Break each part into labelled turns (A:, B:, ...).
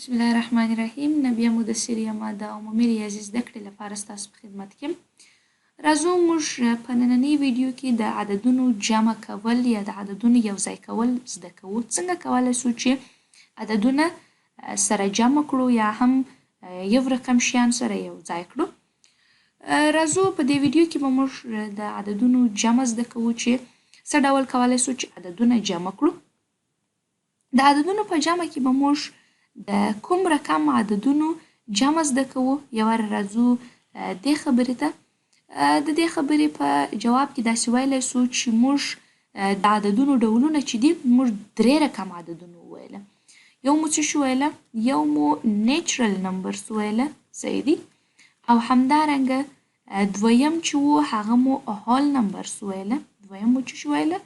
A: بسم الله الرحمن الرحیم. نه بیا مدثر یم د عمومي ریاضي زده کړې لپاره ستاسو په خدمت کې یم. راځو موږ په نننۍ ویډیو کې د عددونو جمع کول یا د عددونو یوځای کول زده کوو. څنګه کولی سو چې عددونه سره جمع کړو یا هم یو رقم شیان سره یوځای کړو. راځو په دې ویډیو کې به موږ د عددونو جمع زده کوو چې څه ډول کولی سو چې عددونه جمع کړو. د عددونو په جمع کې به موږ د کوم رقم عددونو جمع زده کوو. یوه راځو دې خبرې ته. د دې خبرې په جواب کې داسې ویلی سو چې موږ د عددونو ډولونه چې دي موږ 3 رقم عددونه وویله. یو مو څه شو ویله؟ یو مو نیچرل نمبرز ویله، صحیح دي. او همدارنګه دویم چې و هغه مو هول نمبرز ویله. دویم مو څه شو ویله؟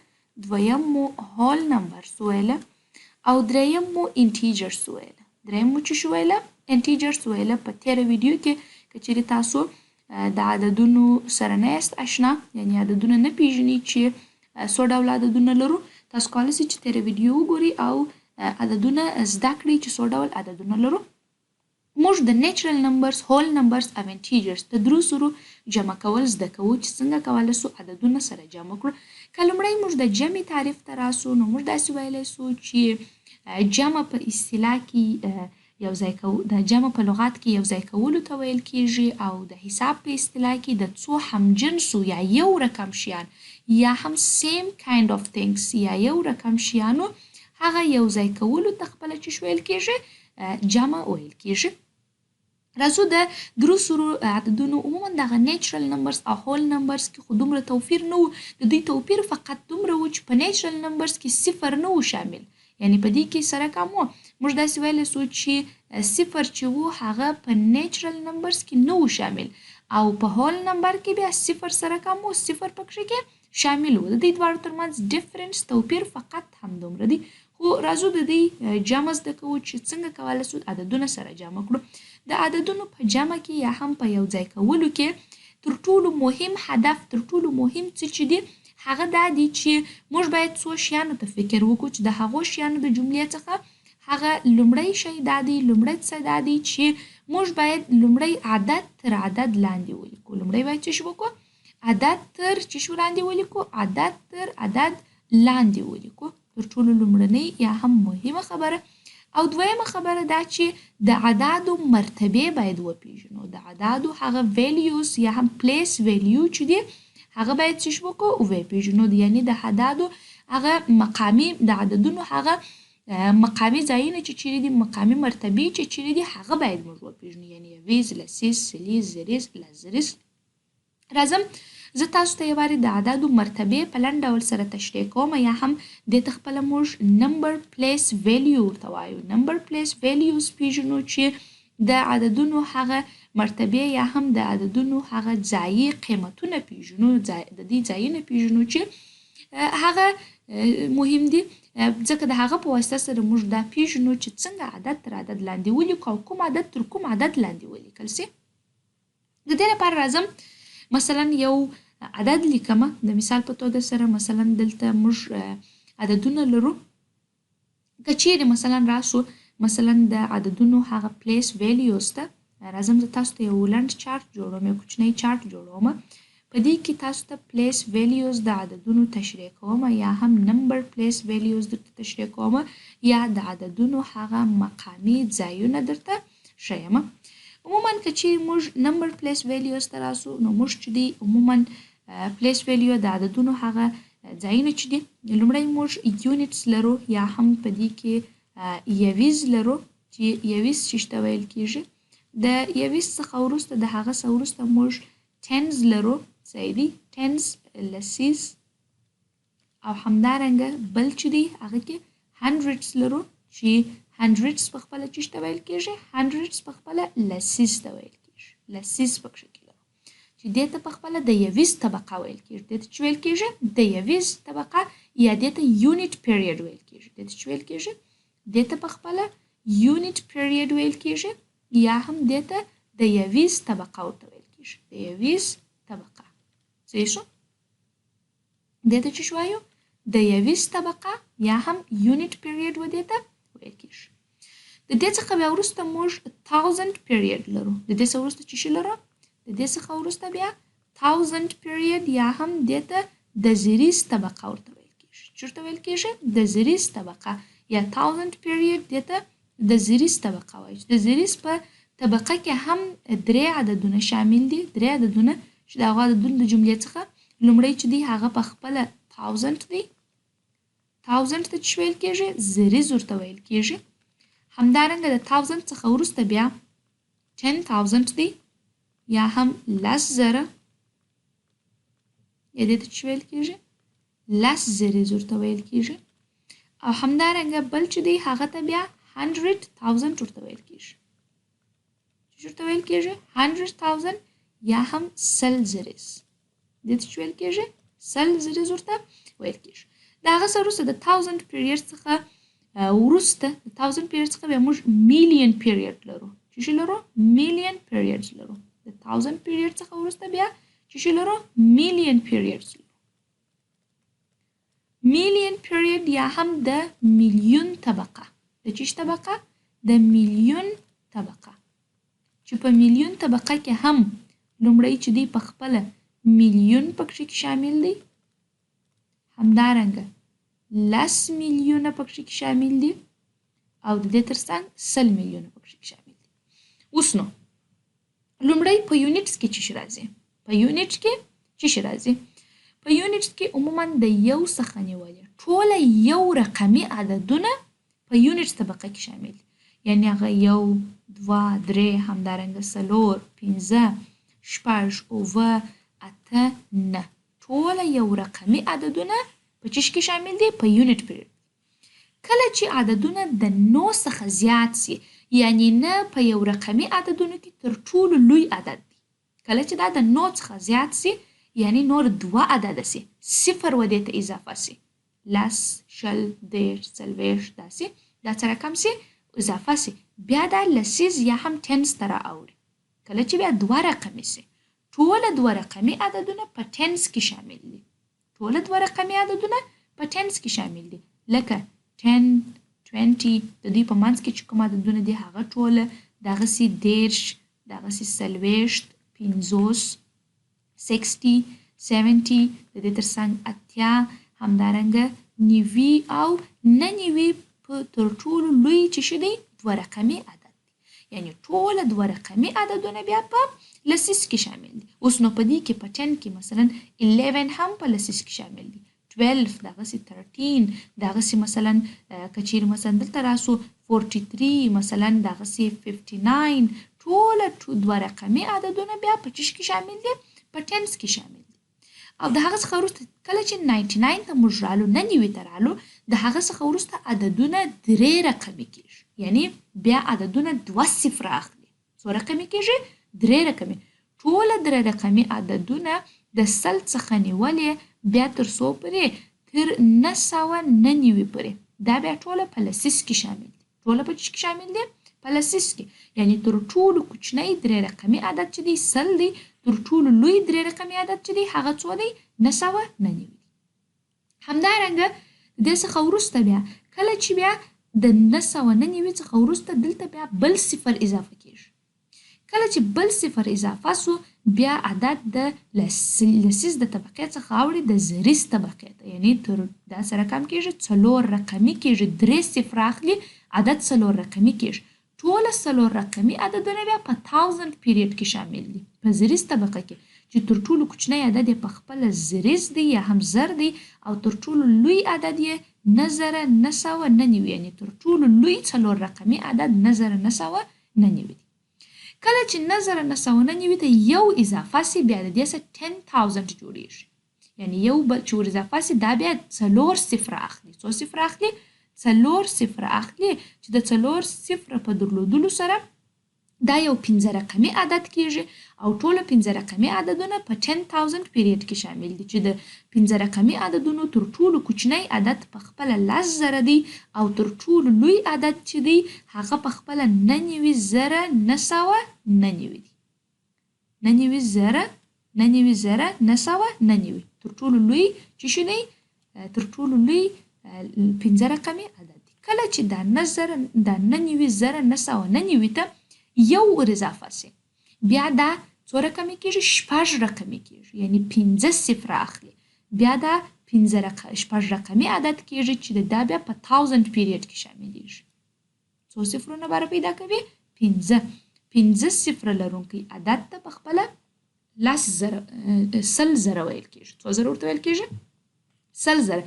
A: دویم مو هول نمبرز ویله. او دریم مو انټیجرز ویله. دریم مو څه شو ویله؟ انټیجرز ویله. په تېره ویډیو کې که چیرې تاسو د عددونو سره نه یاست اشنا، یعنې عددونه نه پیژنئ چې څو ډوله عددونه لرو، تاسو کولی شئ چې تېره ویډیو وګورئ او عددونه زده کړئ چې څو ډول عددونه لرو. موږ د نیچرل نمبرز، هول نمبرز او انټیجرز د درو سرو جمع کول زده کوو چې څنګه کولی سو عددونه سره جمع کړو. که لومړی موږ د جمع تعریف ته راسو نو موږ داسې ویلی سو چې جمع په اصطلاح کې د جمع په لغت کې یوځای کولو ته ویل کیږي او د حساب په اصطلاح کې د څو همجنسو یا یو رقم شیان یا هم same kind of things یا یو رقم شیانو هغه یوځای کولو ته خپله چې ویل کیږي جمع ویل کیږي. راځو د درو سرو عددونو عموما دغه نیچرل نمبرز او هول نمبرز کې خو دومره توپیر نه و. د دوی توپیر فقط دومره و چې په نیچرل نمبرز کې صفر نه و شامل، یعنی په دې کې سره کم و. موږ داسې ویلی سو چې صفر چې و هغه په نیچرل نمبرز کې نه و شامل او په هول نمبر کې بیا صفر سره کم و، صفر پکښې کې شامل و. د دې دواړو ترمنځ ډیفرنس توپیر فقط همدومره دی. خو راځو د دې جمع زده کوو چې څنګه کولی سو عددونه سره جمع کړو. د عددونو په جمع کې یا هم په یوځای کولو کې تر ټولو مهم هدف، تر ټولو مهم څه چې دی هغه دا دی چې موږ باید څو شیانو ته فکر وکړو چې د هغو شیانو د جملې څخه هغه لومړی شی دا دی، لومړی څه دا دی چې موږ باید لومړی عدد تر عدد لاندې ولیکو. لومړی باید څه شی وکړو؟ عدد تر څه شی لاندې ولیکو؟ عدد تر عدد لاندې ولیکو. تر ټولو لومړنۍ یا هم مهمه خبره. او دویمه خبره دا چې د اعدادو مرتبې باید وپیژنو. د اعدادو هغه ویلیوز یا هم پلیس ویلیو چې دی هغه باید څه وکړو؟ وپیژنو. یعنی د اعدادو هغه مقامي، د عددونو هغه مقامي ځایونه چې چیرې دي، مقامي مرتبې چې چیرې دي هغه باید موږ وپیژنو. یعنی یویز، لسیز، سلیز، زریز، لزریز. راځم زه تاسو ته یو وارې د اعدادو مرتبې په لنډ ډول سره تشریح کوم یا هم دې ته خپله موږ نمبر پلیس ویلیو ورته وایو. نمبر پلیس ویلیوز پیژنو چې د عددونو هغه مرتبې یا هم د عددونو هغه ځایي قیمتونه پیژنو، د دې ځایونه پیژنو چې هغه مهم دي ځکه د هغه په واسطه سره موږ دا پیژنو چې څنګه عدد تر عدد لاندې ولیکو او کوم عدد تر کوم عدد لاندې ولیکل سي. د دې لپاره راځم مثلا یو عدد لیکمه د مثال په توګه سره. مثلا دلته موږ عددونه لرو. که چیرې مثلا راسو مثلا د عددونو هغه پلیس ویلیوز ته راځم زه تاسو ته یو لنډ چارت جوړوم، یو کوچنی چارت جوړوم. په دې کې تاسو ته پلیس ویلیوز د عددونو تشریح کوم یا هم نمبر پلیس ویلیوز درته تشریح کوم یا د عددونو هغه مقامي ځایونه درته ښیم. عموما که چیرې موږ نمبر پلیس ویلیوز ته راسو نو موږ چې دی عموما پلیس ویلیو د عددونو هغه ځایونه چې دي لومړی موږ یونټس لرو یا هم په دې کې یویز لرو چې یویز چې ته ویل کیږي. د یویز څخه وروسته د هغه څخه وروسته موږ ټنز لرو، صحیح دي، ټنز، لسیز او همدارنګه بل چې دی هغه کې هنډرډس لرو چې هنډرډس په خپله چې ته ویل کیږي، هنډرډس په خپله لسیز ته ویل کیږي، لسیز پکښې کې لرو چې دې ته په خپله د یویز طبقه ویل کیږي. دې ته چې ویل کیږي د یویز طبقه یا دې ته یونټ پیریډ ویل کیږي. دې ته چې ویل کیږي دې ته په خپله یونټ پیریډ ویل کیږي یا هم دې ته د یویز طبقه ورته ویل کیږي. د یویز طبقه صحیح شو؟ دې ته چې وایو د یویز طبقه یا هم یونټ پیریډ و دې ته ویل کیږي. د دې څخه بیا وروسته موږ 1000 پیریډ لرو. د دې څخه وروسته څه شی لرو؟ د دې څخه وروسته بیا 1000 پیریډ یا هم دې ته د زریز طبقه ورته ویل کېږي. څه ورته ویل کېږي؟ د زریز طبقه یا 1000 پیریډ دې ته د زریز طبقه وایي. د زریز په طبقه کې هم 3 عددونه شامل دي. 3 عددونه چې د هغو عددونو د جملې څخه لومړی چې دی هغه په خپله 1000 دی. 1000 ته څه ویل کېږي؟ زریز ورته ویل کېږي. همدارنګه د 1000 څخه وروسته بیا 10000 دی یا هم 10,000 یا دې ته څه ویل کېږي؟ 10 زریز ورته ویل کېږي. او همدارنګه بل چې دی هغه ته بیا 100,000 ورته ویل کېږي. څه ورته ویل کېږي؟ 100,000 یا هم 100 زریز. دې ته څه ویل کېږي؟ 100 زریز ورته ویل کېږي. د هغه څخه وروسته د 1000 پیریډ څخه وروسته د 1000 پیریډ څخه بیا موږ میلیون پیریډ لرو. څه شی لرو؟ میلیون پیریډز لرو. د 1000 پیریډ څخه وروسته بیا څه شی لرو؟ میلیون پیریډز لرو. میلیون پیریډ یا هم د میلیون طبقه. د چی طبقه؟ د میلیون طبقه. چې په میلیون طبقه کې هم لومړی چې دی په خپله میلیون پکې شامل دی. همدارنګه 10 میلیونه پکې شامل دي او د دې ترڅنګ 100 میلیونه پکې شامل دي. اوس نو لومړی په یونټس کې څه راځي؟ په یونټ کې څه راځي؟ په یونټس کې عموما د یو څخه نیولې ټول یو رقمي عددونه په یونټ طبقه کې شامل دي. یعنی هغه 1 2 3 همدارنګه 4 5 6 7 8 9 ټول یو رقمي عددونه په چی کې شامل دي؟ په یونټ پیریډ. کله چې عددونه د 9 څخه زیات سي یعنی نه په یو رقمي عددونو کې تر ټولو لوی عدد دی. کله چې دا د 9 څخه زیات سي یعنی نور 2 عدد سي، صفر ودې ته اضافه سي، 10 20 30 40 داسې دا څه رقم سي اضافه سي، بیا دا لسیز یا هم ټنس ته رااوړي. کله چې بیا 2 رقمي سي ټول 2 رقمي عددونه په ټنس کې شامل دي. ټول 2 رقمي عددونه په ټنس کې شامل دي لکه 10 20 د دې په منځ کې چې کوم عددونه دي هغه ټول دغسې 10 دغسې 40 50 60 70 د دې ترڅنګ 80 همدارنګه 90 او 90 په تر ټولو لوی چې شي دی 2 رقمي عدد دی. یعنی ټول 2 رقمي عددونه بیا په لسیز کې شامل دي. اوس نو په دې کې په 10 کې مثلا 11 هم په لسیز کې شامل دي. 12 دغسې 13 دغسې مثلا که چیرې مثلا دلته راسو 43 مثلا دغسې 59 ټول 2 رقمي عددونه بیا په چی کې شامل دي؟ په ټنس کې شامل دي. او د هغه څخه وروسته کله چې 99 ته موږ رالو 99 ته رالو د هغه څخه وروسته عددونه 3 رقمي کېږي. یعنی بیا عددونه 2 صفره اخلي. څو رقمي کېږي؟ 3 رقمي. ټول 3 رقمي عددونه د 100 څخه نیولې بیا تر څو پورې؟ تر 999 پورې. دا بیا ټوله په لسیز کې شامل دي. ټوله په چی کې شامل دي؟ په لسیز کې. یعنی تر ټولو کوچنی 3 رقمي عدد چې دی 100 دی، تر ټولو لوی 3 رقمي عدد چې دی هغه څو دی؟ 999 دی. همدارنګه د دې څخه وروسته بیا کله چې بیا د 999 څخه وروسته دلته بیا بل صفر اضافه کېږي. کله چې بل صفر اضافه سو بیا عدد د لسیز د طبقې څخه اوړي د زریز طبقې ته. یعنی تر دا سره کم کېږي 4 رقمي کېږي. 3 صفر اخلي عدد 4 رقمي کېږي. ټول 4 رقمي عددونه بیا په 1000 پیریډ کې شامل دي په زریز طبقه کې چې تر ټولو کوچنی عدد یې په خپله زریز دی یا هم زر دی او تر ټولو لوی عدد یې 9999 یعنی تر ټولو لوی 4 رقمي عدد 9999 دی. کله چې 9999 ته یو اضافه سي بیا د دې څخه 10000 جوړیږي. یعنی یو بل چې ور اضافه سي دا بیا 4 صفر اخلي. څو صفر اخلي؟ 4 صفر اخلي چې د 4 صفر په درلودلو سره دا یو 15 رقمي عدد کېږي او ټول 15 رقمي عددونه په 10000 پیریډ کې شامل دي چې د 15 رقمي عددونو تر ټولو کوچنی عدد په خپله 10000 دی او تر ټولو لوی عدد چې دی هغه په خپله 99999 دی. 99999 تر ټولو لوی چې شي دی تر ټولو لوی 15 رقمي عدد دی. کله چې دا 99,999 ته یو ور اضافه سي بیا دا څو رقمې کېږي 6 رقمې کېږي یعنی 15 صفره اخلي بیا دا 6 رقمي عدد کېږي چې دا بیا په 1000 پیریډ کې شاملېږي څو صفرونه باره پیدا کوي 15 صفره لرونکی عدد ته په خپله 100,000 ویل کېږي څو زره ورته ویل کېږي 100,000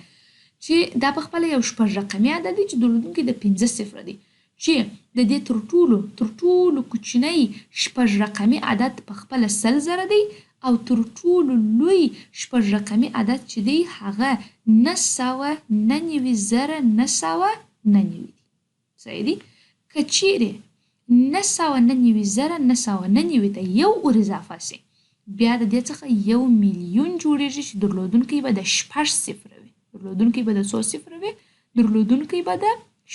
A: چې دا په خپله یو 6 رقمي عدد دی چې درلودونکی د 15 صفره دی چې د دې تر ټولو کوچنی 6 رقمي عدد په خپله 100,000 دی او تر ټولو لوی 6 رقمي عدد چې دی هغه 999,999 دی صحیح دی که چیرې 999,999 ته یو ور اضافه سي بیا د دې څخه 1,000,000 جوړیږي چې درلودونکی به د 6 صفره وي درلودونکی به د څو صفره وي درلودونکی به د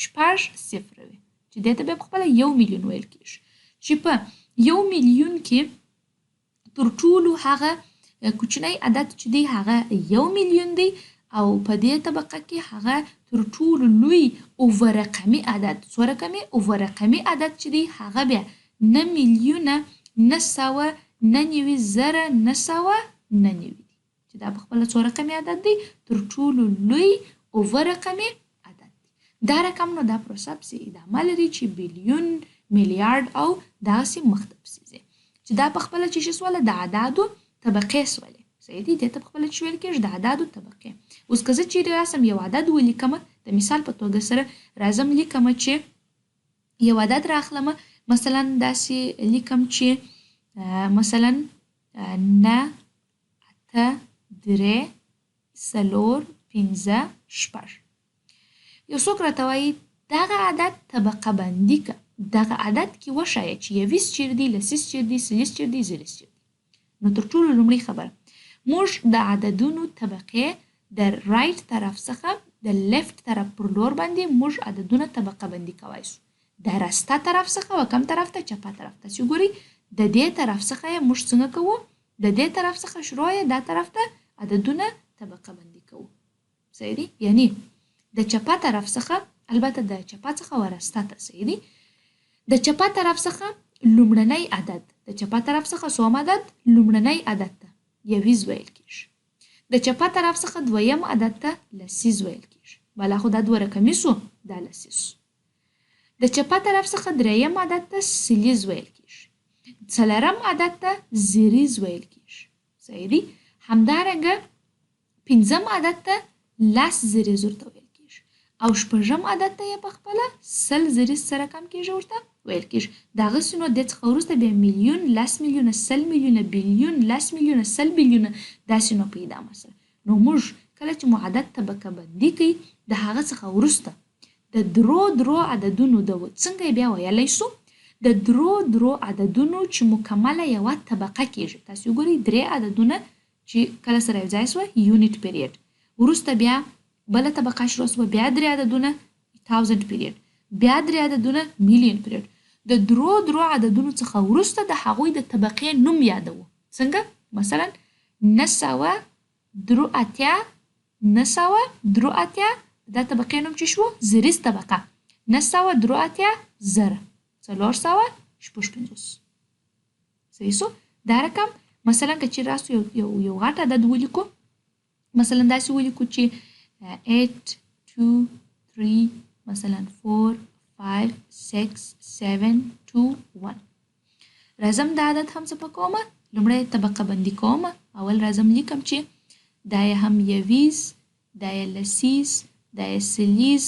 A: 6 صفره وي چې دې ته بیا په خپله 1,000,000 ویل کېږي چې په 1,000,000 کې تر ټولو هغه کوچنی عدد چې دی هغه 1,000,000 دی او په دې طبقه کې هغه تر ټولو لوی اووه رقمي عدد څو رقمي اووه رقمي عدد چې دی هغه بیا 9,999,999 دی چې دا په خپله څو رقمي عدد دی تر ټولو لوی اووه رقمي عدد دی دا رقم نو دا پروسه پسې ادامه لري چې بیلیون میلیارډ او داسې مخته پسې ځي چې دا په خپله چې شي سوله د اعدادو طبقې سولې صحیح دی دې ته په خپله چې ویل کېږي د اعدادو طبقې اوس که زه چیرې راسم یو عدد ولیکمه د مثال په توګه سره راځم لیکمه چې یو عدد راخلمه مثلا داسې لیکم چې مثلا 9 8 3 4 5 6 یو څوک راته وایي دغه عدد طبقه بندي که دغه عدد کې وښایه چې یویس چیرې دی لسیس چیرې دی سلیس چیرې دی زلیس چیرې دی نو تر ټولو لومړۍ خبره موږ د عددونو طبقې د رایټ طرف څخه د لیفت طرف پر لور باندې موږ عددونه طبقه بندي کوای سو د راسته طرف څخه و کم طرف ته چپه طرف ته چې ګورئ د دې طرف څخه یې موږ څنګه کوو د دې طرف څخه شروع یې دا طرف ته عددونه طبقه بندي کوو صحیح دی یعنی د چپه طرف څخه البته د چپه څخه وراسته ته صحیح دی د چپه طرف څخه لومړنی عدد د چپه طرف څخه څوم عدد لومړنی عدد ته یویز ویل کېږي د چپه طرف څخه دویم عدد ته لسیز ویل کېږي بالا خو دا دوه رقمي سو دا لسیز د چپه طرف څخه دریم عدد ته سلیز ویل کېږي څلورم عدد ته زریز ویل کېږي صحیح دی همدارنګه پنځم عدد ته لس زریز ورته ویل کېږي او شپږم عدد ته یې په خپله سل زریز سره کم کېږي ورته ویل کېږي د هغسې نو دې څخه وروسته بیا میلیون لس میلیونه سل میلیونه بیلیون لس میلیونه سل بیلیونه داسې نو په ادامه سره نو موږ کله چې مو عدد طبقه بندي کوي د هغه څخه وروسته د درو عددونو د څنګه یې بیا ویلی سو د درو عددونو چې مکمله یوه طبقه کېږي تاسې وګورئ درې عددونه چې کله سره یو ځای سوه یونټ پیریډ وروسته بیا بله طبقه شروع سوه بیا درې عددونه 1000 پیریډ بیا درې عددونه میلیون پیریډ د درو عددونو څخه وروسته د هغوی د طبقې نوم یادوو څنګه مثلا 983 دا طبقې نوم چې شو زریز طبقه 983 450 صحیح سو دا رقم مثلا که چیرې راسو یو غټ عدد ولیکو مثلا داسې ولیکو چې 8 2 3 مثلا 4 5 6 7 2 1 راځم دا عدد هم څه کومه لومړی طبقه بندي کومه اول راځم لیکم چې دا یې هم یویز دا یې لسیز دا یې سلیز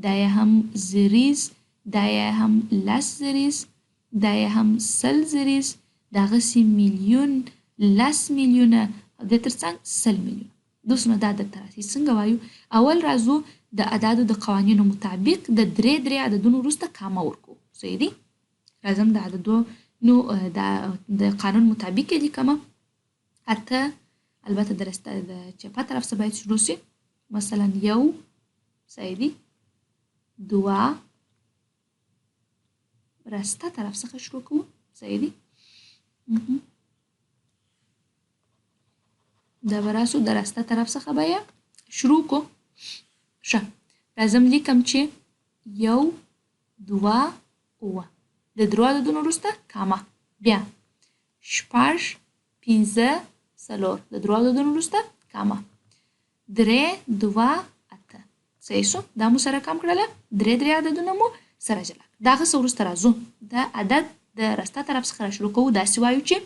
A: دا یې هم زریز دا یې هم لس زریز دا یې هم سل زریز دغسې میلیون لس میلیونه او دې تر څنګ سل میلیونه دوسنو دا عدد ته راسي څنګه وایو اول راځو د اعدادو د قوانینو مطابق د درې عددونو وروسته کامه ورکوو صحیح دی راځم د عددونو د قانون مطابق یې لیکمه اته البته د چپه طرف څخه باید شروع سي مثلا یو صحیح دی دوه راسته طرف څخه شروع کوو صحیح دی دا به راسو د راسته طرف څخه به یې شروع کو ښه راځم لیکم چې 1 2 اوه. د درو عددونو وروسته کاما. بیا 6 5 4 د درو عددونو وروسته کاما. 3 2 8. صحیح شو؟ دا مو سره کم کړله. درې عددونه مو سره جلا. د هغه څه وروسته راځو. د عدد د راسته طرف څخه راشروع کوو. داسې وایو چې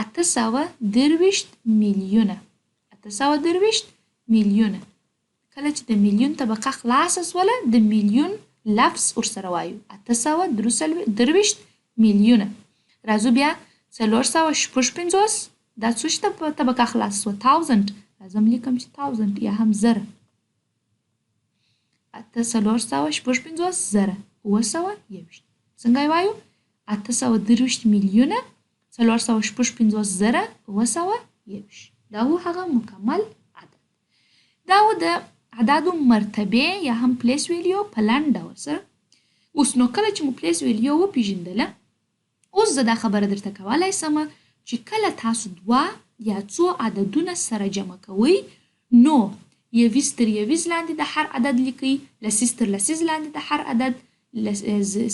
A: 823 میلیونه. 823 میلیونه. کله چې د میلیون طبقه خلاصه سوله د میلیون لفظ ورسره وایو. 823 میلیونه. راځو بیا 456 دا څه شته په طبقه خلاصه سوه 1000. لازم لیکم چې 1000 یا هم زره. 456 زره 921. څنګه یې وایو؟ 823 میلیونه 456 زره 921. دا و هغه مکمل عدد. دا و د اعدادو مرتبه یا هم پلیس ویلیو په لنډ ډول سره. اوس نو کله چې مو پلیس ویلیو وپېژندله، اوس زه دا خبره درته کولی سمه چې کله تاسو دوه یا څو عددونه سره جمع کوئ، نو یویز تر یویز لاندې د هر عدد لیکئ، لسیز تر لسیز لاندې د هر عدد،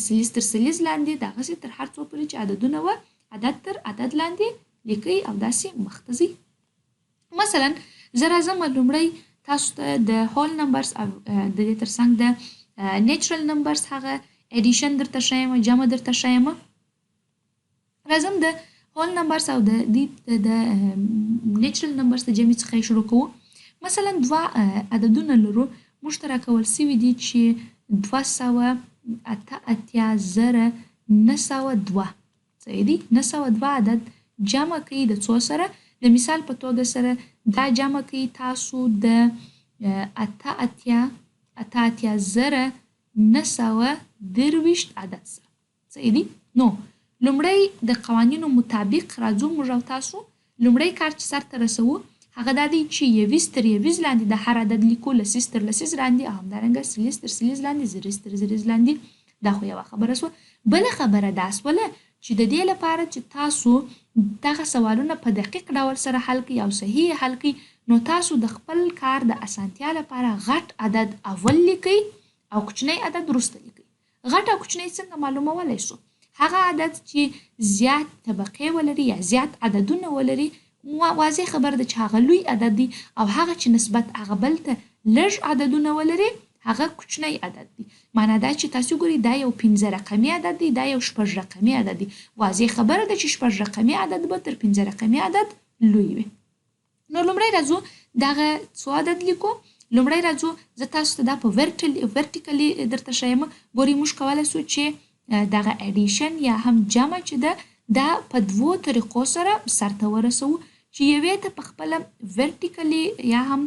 A: سلیز تر سلیز لاندې، دغسې تر هر څو پورې چې عددونه وه عدد تر عدد لاندې لیکئ او داسې مخته ځئ. مثلا زه راځم لومړی تاسو ته د هول نمبرز او د دې ترڅنګ د نیچرل نمبرز هغه ایډیشن درته ښیم، جمع درته ښیم. راځم د هول نمبرز او د نیچرل نمبرز د جمع څخه یې شروع کوو. مثلا دوه عددونه لرو، موږ ته راکول سوي دي چې 288,902. صحیح دي؟ 902 عدد جمع کوي د څو سره؟ د مثال په توګه سره دا جمع کوي تاسو د 88,923 عدد سره. صحیح دي؟ نو لومړی د قوانینو مطابق راځو موږ او تاسو لومړی کار چې سرته رسوو هغه دا دی چې یویز تر یویز لاندې د هر عدد لیکو، لسیز تر لسیز لاندې او همدارنګه سلیز تر سلیز لاندې، زریز تر زریز لاندې. دا خو یوه خبره سوه. بله خبره دا سوله چې د دې لپاره چې تاسو دغه سوالونه په دقیق ډول سره حل کړئ او صحیح حل کړئ، نو تاسو د خپل کار د اسانتیا لپاره غټ عدد اول لیکئ او کوچنی عدد وروسته لیکئ. غټ او کوچنی څنګه معلومولی شو؟ هغه عدد چې زیات طبقې ولري یا زیات عددونه ولري، واضح خبر ده چې هغه لوی عدد دی او هغه چې نسبت هغه بل ته لږ عددونه ولري هغه کوچنی عدد دی. معنا دا چې تاسو ګورئ دا یو 15 رقمي عدد دی، دا یو 6 رقمي عدد دی. واضح خبره ده چې 6 رقمي عدد به تر 15 رقمي عدد لوی وي. نو لومړی راځو دغه څو عدد لیکو. لومړی راځو زه تاسو ته دا په ورټیکلي درته ښیم. ګورئ موږ کولی سو چې دغه ایډیشن یا هم جمع چې ده دا په دوو طریقو سره سرته ورسوو، چې یوې ته په خپله ورټیکلي یا هم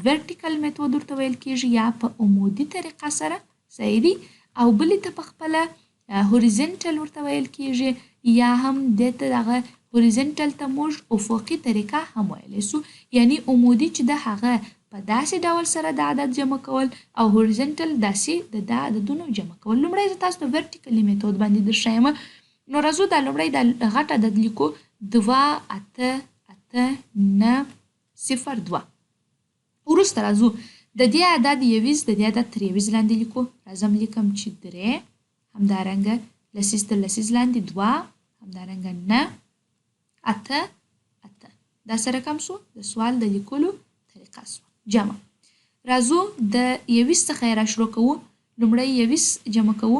A: ورټیکل میتود ورته ویل کېږي یا په عمودي طریقه سره. صحیح دي؟ او بلې ته په خپله هوریزنټل ورته ویل کېږي یا هم دې ته دغه هوریزنټل ته موږ افقي طریقه هم ویلی سو. یعنی عمودي چې ده هغه په داسې ډول سره د عدد جمع کول او هوریزنټل داسې د عددونو جمع کول. لومړی زه تاسو ته ورټیکلي میتود باندې در ښیم. نو راځو دا لومړی دا غټ عدد لیکو 288,902. وروسته راځو د دې عدد یویز د دې عدد تر یویز لاندې لیکو. راځم لیکم چې 3، همدارنګه لسیز تر لسیز لاندې 2، همدارنګه 9، 8. دا سره کم سو؟ د سوال د لیکلو طریقه سو جمع. راځو د یویز څخه یې راشروع کوو. لومړی یویز جمع کوو.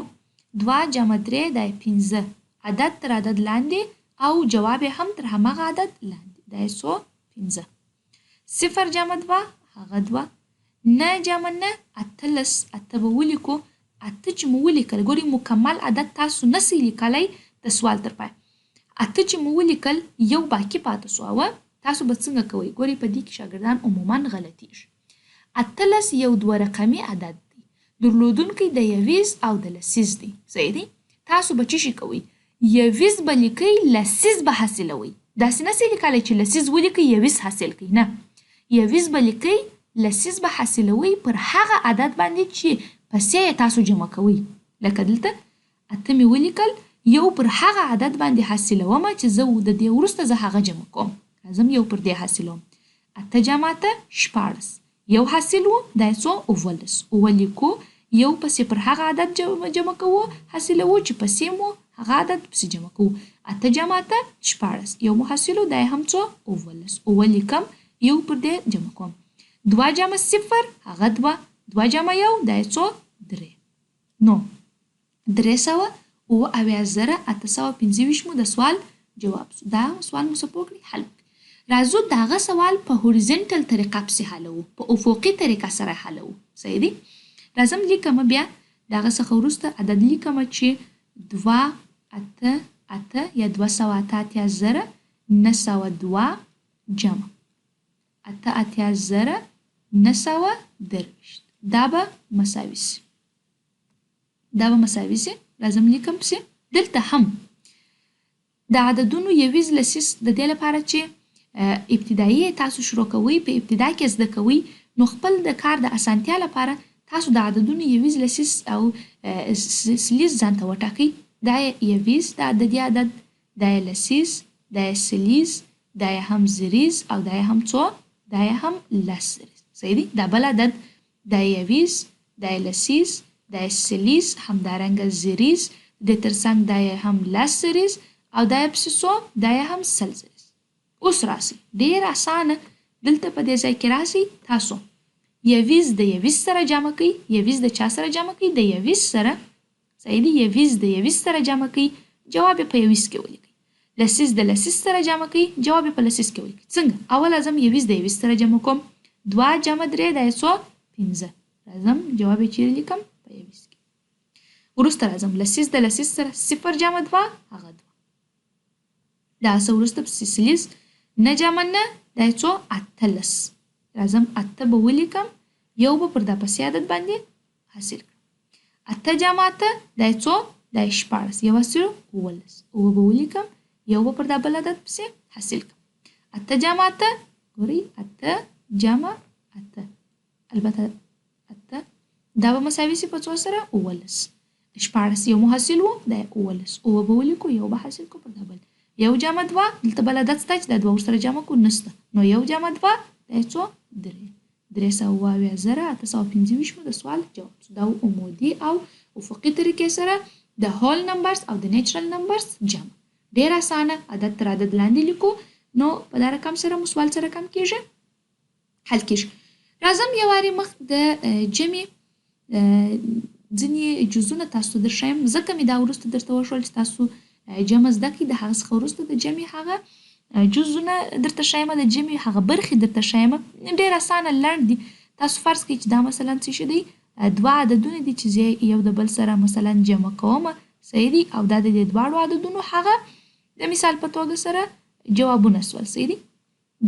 A: 2 جمع 3 دا 15. عدد تر عدد لاندې او جواب هم تر همغه عدد لاندې، دا یې څو؟ 15. 0 جمع 2 هغه 2. 9 جمع 9 18. 8 به ولیکو. 8 چې مو ولیکل، ګورئ مکمل عدد تاسو نسئ لیکلی د سوال تر پای. 8 چې مو ولیکل یو باقي پاتې سوه، تاسو به څنګه کوئ؟ ګورئ په دې کې شاګردان عموما غلطیږي. 18 یو 2 رقمي عدد دی، درلودونکی د یویز او د لسیز دی. صحیح دی؟ تاسو به څه شي کوئ؟ یویز به لیکئ، لسیز به حاصلوئ. داسې نسئ لیکلی چې لسیز ولیکئ یویز حاصل کړئ، نه. یویز به لیکئ، لسیز به حاصلوئ پر هغه عدد باندې چې پسې یې تاسو جمع کوئ. لکه دلته 8 مې ولیکل، یو پر هغه عدد باندې حاصلومه چې زه د دې وروسته زه هغه جمع کوم. راځم یو پر دې حاصلوم. 8 جمع 8 14. یو حاصل و دا یې څو؟ 19. 9 لیکو، یو پسې پر هغه عدد جمع کوو حاصلوو چې پسې مو هغه عدد پسې جمع کوو. 8 جمع 8 14. یو مو حاصلو دا هم څو 19. 9 لیکم یو پر دې جمع کوم. 2 جمع 0 هغه 2. 2 جمع 1 دا څو 3. نو 300 مو د سوال جواب سو. دا سوال مو څه وکړي حل. راځو دغه سوال په هوریزنټل طریقه پسې حلوو، په افقي طریقه سره حلوو. صحیح دی؟ راځم لیکم بیا دغه څخه وروسته عدد لیکم چې 2 8 8 یا 288 902 جمع 88 923 دا به مساوي سي. راځم لیکم پسې دلته هم د عددونو یویز لسیس د دې لپاره چې ابتدایي تاسو شروع کوئ، په ابتدا کې زده کوئ، نو خپل د کار د اسانتیا لپاره تاسو د عددونو یویز لسیس او سلیس ځان ته وټاکئ. دا یویز د عددي عدد، دا یې لسیس، دا یې سلیس، دا یې هم زریز او دا یې هم څو؟ دا یې هم لس زریز. صحیح دی؟ دا بل عدد، دا یې یویز، دا یې لسیس، دا یې سلیس، همدارنګه زریز، د ترڅنګ دا یې هم لس زریز او دا یې پسې څو؟ دا یې هم سل زریز. اوس راسئ ډېر اسانه دلته په دې ځای کې راسئ تاسو یویز د یویز سره جمع کوئ. یویز د چا سره جمع کوئ؟ د یویز سره. صحیح دی؟ یویز د یویز سره جمع کوئ، جواب یې په یویز کې ولیکئ. لسیس د لسیس سره جمع کوئ، جواب یې په لسیس کې ولیکئ. څنګه؟ اول راځم یویز د یویز سره جمع کوم. 2 جمع 3 دا یې څو؟ 15. راځم جواب یې چیرې لیکم؟ په یویز کې. وروسته راځم لسیس د لسیس سره 0 جمع 2 هغه 2. دا څه وروسته پسې سلیس 9 جمع 9 دا یې څو؟ 18. راځم 8 به ولیکم، یو به پر دا پسې عدد باندې حاصل کړم. 8 جمع 8 دا یې څو؟ دا یې 14. یو حاصلو 19. 9 به ولیکم، یو به پر دا بل عدد پسې حاصل کړم. 8 جمع 8 ګورئ 8 جمع 8 البته 8 دا به مساوي سي په څو سره؟ 19. 14 یو مو حاصل و دا یې 19. 9 به ولیکو، یو به حاصل کو پر دا بل. 1 جمع 2 دلته بل عدد شته چې دا 2 ورسره جمع کو نشته، نو 1 جمع 2 دا یې څو؟ 3. 328,825 مو د سوال جواب سو. دا عمودي او افقي طریقې سره د هول نمبرز او د نیچرل نمبرز جمع. ډېر اسانه عدد تر عدد لاندې لیکو، نو په دا رقم سره مو سوال څه رقم کیږي؟ حل کیږي. راځم یو وارې مخ د جمع ځینې جزونه تاسو ته درښیم، ځکه مې دا وروسته درته وښول چې تاسو جمع زده کړئ، د هغه څخه وروسته د جمع هغه جزونه درته ښیم، د جمع هغه برخې درته ښیم. ډېر اسانه لنډ دي. تاسو فرض کړئ چې دا مثلا څه شی دی؟ 2 عددونه دي چې زه یو د بل سره مثلا جمع کوم. صحیح دی؟ او دا د دې دواړو عددونو هغه د مثال په توګه سره جوابونه سول. صحیح دی؟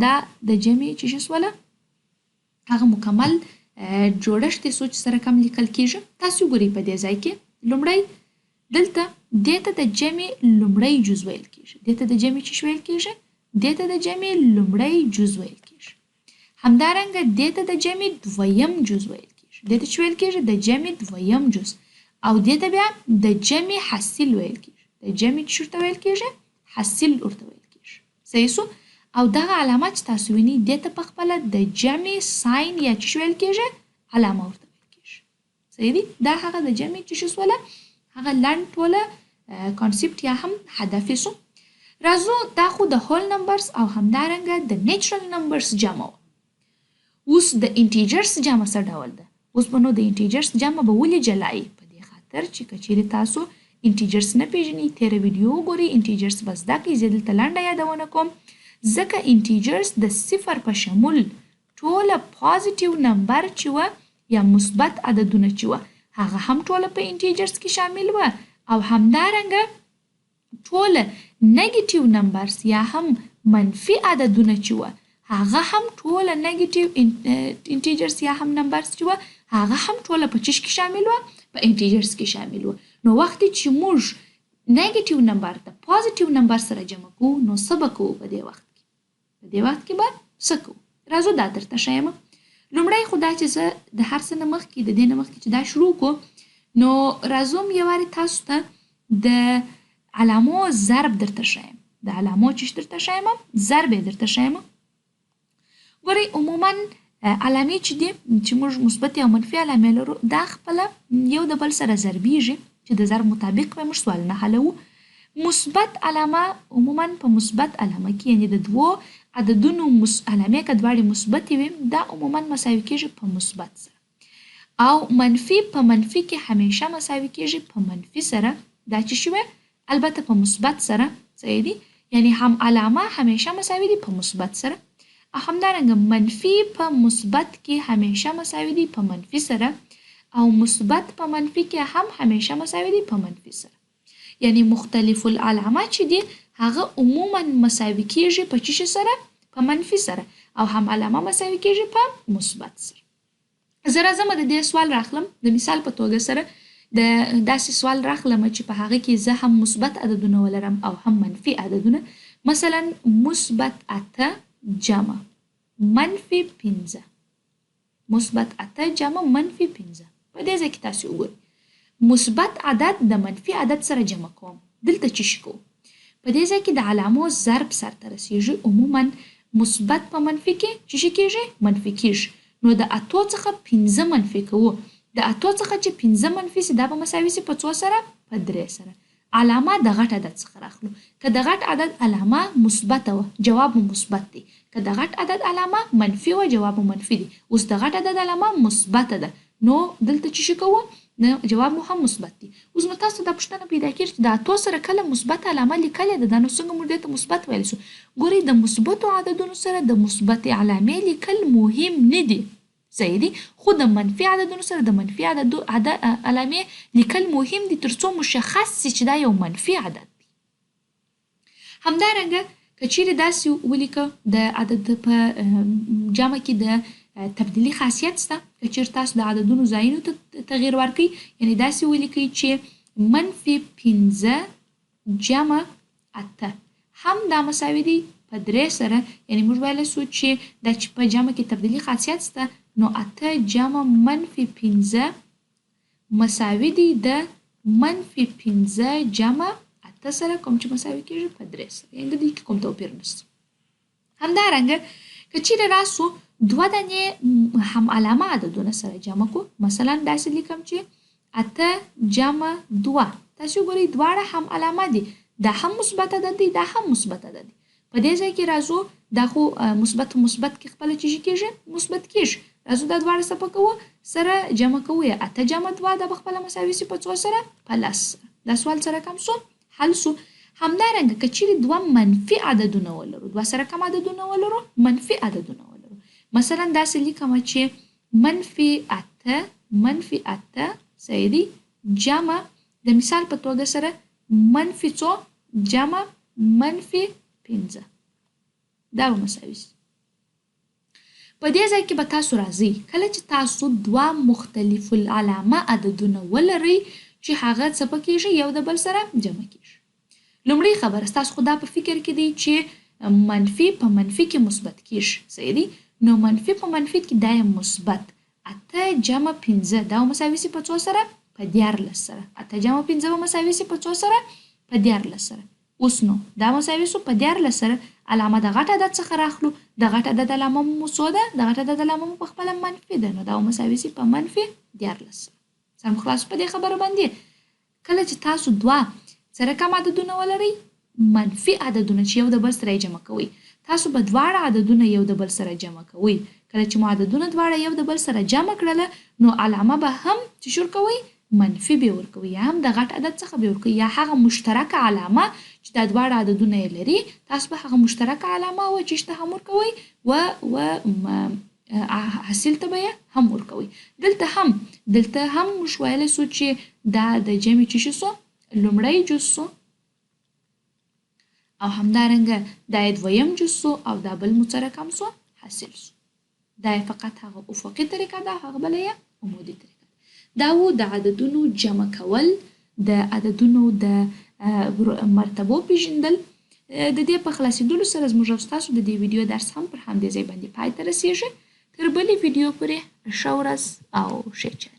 A: دا د جمع چې شی سوله هغه مکمل جوړښت یې څو چې سره کم لیکل کیږي. تاسو ګورئ په دې ځای کې لومړی دلته دې ته د جمع لومړی جز ویل کیږي. دې ته د جمع څه ویل کیږي؟ دې ته د جمع لومړی جز ویل کیږي. همدارنګه دې ته د جمع دویم جز ویل کیږي. دې ته څه ویل کیږي؟ د جمع دویم جز. او دې ته بیا د جمع حاصل ویل کیږي. د جمع څه ورته ویل کیږي؟ حاصل ورته ویل کیږي. صحیح سو؟ او دغه علامه چې تاسو وینئ دې ته په خپله د جمع ساين یا څه ویل کیږي؟ علامه ورته ویل کیږي. صحیح دی؟ دا هغه د جمع څه سوله هغه لنډ ټوله کانسپټ یا هم هدف سو. راځو دا خو د هول نمبرز او همدارنګه د نیچرل نمبرز جمع و. اوس د انټیجرز جمع څه ډول ده؟ اوس به نو د انټیجرز جمع به ولې جلایي؟ په دې خاطر چې که چیرې تاسو انټیجرز نه پیژنئ، تېره ویډیو وګورئ، انټیجرز به زده کړئ. زه دلته لنډه یادونه کوم، ځکه انټیجرز د صفر په شمول ټوله پازیټیو نمبر چې وه یا مثبت عددونه چې وه هغه هم ټوله په انټیجرز کې شامل وه، او همدارنګه ټوله نیګیټیو نمبرز یا هم منفي عددونه چې وه هغه هم ټوله نیګیټیو انټیجرز یا هم نمبرز چې وه هغه هم ټوله په چیش کې شامل وه؟ په انټیجرز کې شامل وه. نو وخت چې موږ نیګیټیو نمبر د پازیټیو نمبر سره جمع کوو نو څه به کوو په دې وخت کې؟ په دې وخت کې به څه کوو؟ راځو دا درته ښیم. لومړی خو دا چې زه د هر څه نه مخکې د دې نه مخکې چې دا شروع کړو نو راځم یو وارې تاسو ته د علامو ضرب درته ښیم. د علامو چې درته ښیم ضرب یې درته ښیم. ګورئ عموما علامې چې دي چې موږ مثبت او منفي علامې لرو دا خپله یو د بل سره ضربیږي چې د ضرب مطابق به موږ سوالونه حلوو. مثبت علامه عموما په مثبت علامه کې یعنې د دوو عددونو علامې که دواړې مثبتې وي دا عموما مساوي کېږي په مثبت سره او منفي په منفي کې همیشه مساوي کېږي په منفي سره. دا چې شوی البته په مثبت سره صحیح دي یعنې هم علامه همیشه مساوي دي په مثبت سره او همدارنګه منفي په مثبت کې همیشه مساوي دي په منفي سره او مثبت په منفي کې هم همیشه مساوي دي په منفي سره. یعنی مختلف العلامه چې دي هغه عموما مساوي کېږي په چی سره په منفي سره او هم علامه مساوي کېږي په مثبت سره. زه راځم د دې سوال راخلم د مثال په توګه سره د داسې سوال راخلم چې په هغه کې زه هم مثبت عددونه ولرم او هم منفي عددونه. مثلا مثبت 8 جمع منفي 15 مثبت 8 جمع منفي 15 په دې ځای کې تاسو وګورئ مثبت عدد د منفي عدد سره جمع کوم. دلته چې شي کوو په دې ځای کې د علامو ضرب سرته رسیږي. عموما مثبت په منفي کې چې شي کېږي منفي کېږي نو د 8 څخه 15 منفي کوو. د 8 څخه چې 15 منفي سي دا به مساوي سي په 2 سره په 3 سره. علامه د غټ عدد څخه راخلو. که د غټ عدد علامه مثبت وه جواب مثبت دی. که د غټ عدد علامه منفي وه جواب منفي دی. اوس د غټ عدد علامه مثبت ده نو دلته چې شي کوو نو جواب مو هم مثبت دی. اوس نو تاسو دا پوښتنه پیدا کېږي چې د 8 سره کله مثبت علامه لیکلې ده دا نو څنګه موږ دې ته مثبت ویلی سو. ګورئ د مثبتو عددونو سره د مثبتې علامې لیکل مهم نه دي صحیح دي خو د منفي عددونو سره د منفي علامې لیکل مهم دي تر څو مشخص سي چې دا یو منفي عدد دی. همدارنګه که چیرې داسې ولیکه د عدد په جمع کې د تبدیلي خاصیت شته. که چیرې تاسو د عددونو ځایونو ته تغییر ورکړئ یعنې داسې ولیکئ چې منفي 15 جمع 8 هم دا مساوي دي په 3 سره یعنې موږ ویلی سو چې دا چې په جمع کې تبدیلي خاصیت شته نو 8 جمع منفي 15 مساوي دي د منفي 15 جمع 8 سره کوم چې مساوي کېږي په 3 سره یعنې د دې کې کوم توپیر نشته. همدارنګه که چیرې راسو دوه دانې هم علامه عددونه سره جمع کو مثلا داسې لیکم چې 8 جمع 2 تاسو وګورئ دواړه هم علامه دي دا هم مثبت عدد دی دا هم مثبت عدد دی. په دې ځای کې راځو دا خو مثبت کې خپله چې شي کېږي مثبت کېږي. راځو دا دواړه څه کوو سره جمع کوو 8 جمع 2 دا به خپله مساوي سي په 2 سره په 10 سره. دا سوال سره کم سو حل سو. همدارنګه که چیرې دوه منفي عددونه ولرو دوه سره کم عددونه ولرو منفي عددونه ولرو مثلا داسې لیکم چې منفي 8 صحیح دي جمع د مثال په توګه سره منفي 2 جمع منفي 15 دا به مساوي سي. په دې ځای کې به تاسو راځئ کله چې تاسو دوه مختلف العلامه عددونه ولرئ چې هغه څه پکېږي یو د بل سره جمع کېږي. لومړی خبره ستاسو خو دا په فکر کې دی چې منفي په منفي کې مثبت کېږي صحیح دي نو منفي په منفي کې دا مثبت 8 جمع 15 دا مساوي سي په 2 سره په 14 سره 8 جمع 15 به مساوي سي په 2 سره په 14 سره. اوس نو دا مساوي سو په 14 سره علامه د غټ عدد څخه راخلو د غټ عدد علامه مو څو ده د غټ عدد علامه مو په خپله منفي ده نو دا مساوي سي په منفي 14 سره. سم خلاص په دې خبره باندې کله چې تاسو دوه سره کم عددونه ولرئ منفي عددونه چې یو د بل سره جمع کوئ تاسو به دواړه عددونه یو د بل سره جمع کوئ. کله چې مو عددونه دواړه یو د بل سره جمع کړله نو علامه به هم چې شور کوئ منفي به ورکوئ یا هم د غټ عدد څخه به ورکوئ یا هغه مشترکه علامه چې دا دواړه عددونه یې لري تاسو به هغه مشترکه علامه و چې شته هم ورکوئ و حاصل ته به یې هم ورکوئ. دلته هم موږ ویلی سو چې دا د جمع چې شي سو لومړی جز سو او همدارنګه دا یې دویم جز سو او دا بل مو سره کم سو حاصل سو. دا یې فقط هغه افقي طریقه ده هغه بله یې عمودي طریقه. دا و د عددونو جمع کول د عددونو د مرتبو پیژندل. د دې په خلاصېدلو سره زموږ او ستاسو د دې ویډیو درس هم پر همدې ځای باندې پای ته رسیږي. تر بلې ویډیو پورې ښه ورځ او ښې چارې.